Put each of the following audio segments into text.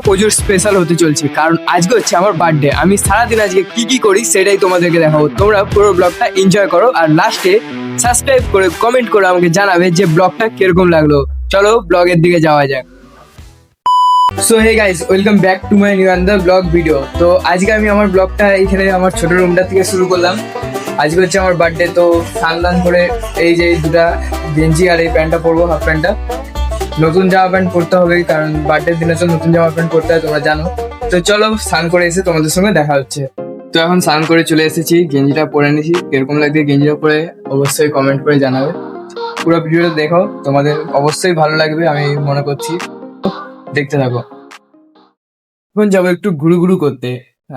প্রচুর স্পেশাল হতে চলছে, কারণ আজকে হচ্ছে আমার বার্থডে। আমি সারাদিন আজকে কি কি করি সেটাই তোমাদেরকে দেখাবো। তোমরা পুরো ব্লগটা এনজয় করো আর লাস্টে সাবস্ক্রাইব করে কমেন্ট করে আমাকে জানাবে যে ব্লগটা কিরকম লাগলো। চলো ব্লগের দিকে যাওয়া যাক। So hey guys, welcome back to my new another blog video. তো আজকে আমি আমার ব্লগটা এইখানে আমার ছোট রুমটা থেকে শুরু করলাম। আজকে হচ্ছে আমার বার্থডে, তো স্নান করে এই যে দুটা গেঞ্জি আর এই প্যান্টটা পরবো, হাফ প্যান্টটা। নতুন জামা প্যান্ট পরতে হবে, কারণ বার্থডের দিনে তো নতুন জামা প্যান্ট পরতে হয়, তোমরা জানো। তো চলো স্নান করে এসে তোমাদের সঙ্গে দেখা হচ্ছে। তো এখন স্নান করে চলে এসেছি, গেঞ্জিটা পরে নিয়েছি। কিরকম লাগছে গেঞ্জিটা পরে অবশ্যই কমেন্ট করে জানাবে। পুরো ভিডিওটা দেখো, তোমাদের অবশ্যই ভালো লাগবে আমি মনে করছি। দেখতে থাকো। এখন যাবো একটু ঘুরু ঘুরু করতে।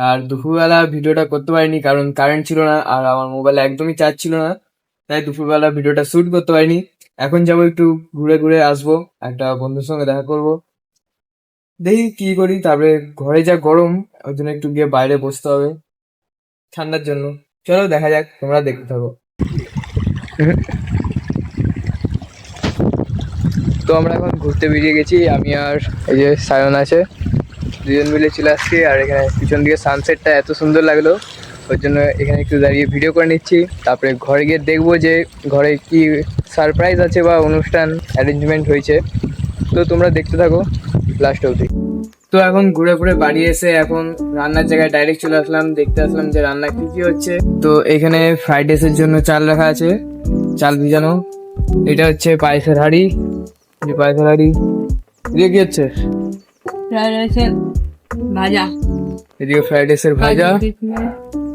আর দুপুরবেলা ভিডিওটা করতে পারিনি, কারণ কারেন্ট ছিল না আর আমার মোবাইলে একদমই চার্জ ছিল না, তাই দুপুরবেলা ভিডিওটা শুট করতে পারিনি। এখন যাবো একটু ঘুরে ঘুরে আসবো, একটা বন্ধুর সঙ্গে দেখা করব। দেখি কি করি, তারপরে ঘরে যা গরম, ওই জন্য একটু গিয়ে বাইরে বসতে হবে ঠান্ডার জন্য। চলো দেখা যাক, তোমরা দেখতে থাকো। তো আমরা এখন ঘুরতে বেরিয়ে গেছি, আমি আর এই যে সায়ন আছে, দুজন মিলে চলে আসছি। আর এখানে পিছন দিকে সানসেটটা এত সুন্দর লাগলো, ওই জন্য এখানে একটু দাঁড়িয়ে ভিডিও করে নিচ্ছি। তারপরে ঘরে গিয়ে দেখবো যে ঘরে কি সারপ্রাইজ আছে বা অনুষ্ঠান অ্যারেঞ্জমেন্ট হয়েছে। তো তোমরা দেখতে থাকো লাস্ট অবধি। তো এখন ঘুরে ঘুরে বাড়ি এসে এখন রান্নার জায়গায় ডাইরেক্ট চলে আসলাম, দেখতে আসলাম যে রান্না কি কি হচ্ছে। তো এখানে ফ্রাইড রাইসের জন্য চাল রাখা আছে, চাল ভিজানো। এটা হচ্ছে পায়েসের হাঁড়ি, যে পায়েসের হাঁড়ি। এদিকে কি হচ্ছে? ফ্রাইড রাইসের ভাজা। এদিকে ফ্রাইড রাইসের ভাজা,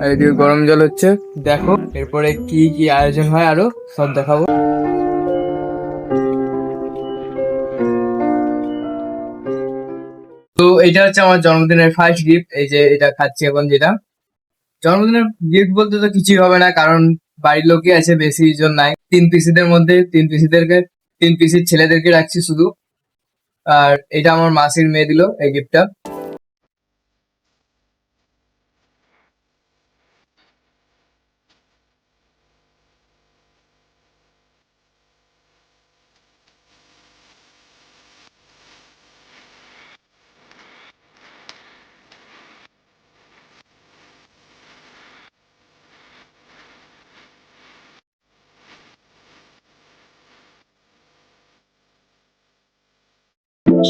আর এদিকে গরম জল হচ্ছে। দেখো এরপরে কি কি আয়োজন হয় আরো সব দেখাবো। তো এটা হচ্ছে আমার জন্মদিনের ফার্স্ট গিফট, এই যে এটা খাচ্ছি এখন। যেটা জন্মদিনের গিফট বলতে তো কিছুই হবে না, কারণ বাড়ির লোকই আছে, বেশি জন নাই। তিন পিসিদের মধ্যে তিন পিসির ছেলেদেরকে রাখছি শুধু। আর এটা আমার মাসির মেয়ে দিল এই গিফটটা।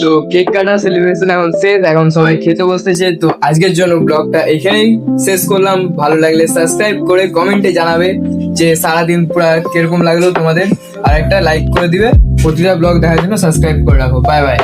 তো কেক কাটা সেলিব্রেশন এখন শেষ, এখন সবাই খেতে বসতেছে। তো আজকের জন্য ব্লগটা এখানেই শেষ করলাম। ভালো লাগলে সাবস্ক্রাইব করে কমেন্টে জানাবে যে সারাদিন পুরো কিরকম লাগলো তোমাদের, আর একটা লাইক করে দিবে। প্রতিটা ব্লগ দেখার জন্য সাবস্ক্রাইব করে রাখো। Bye bye.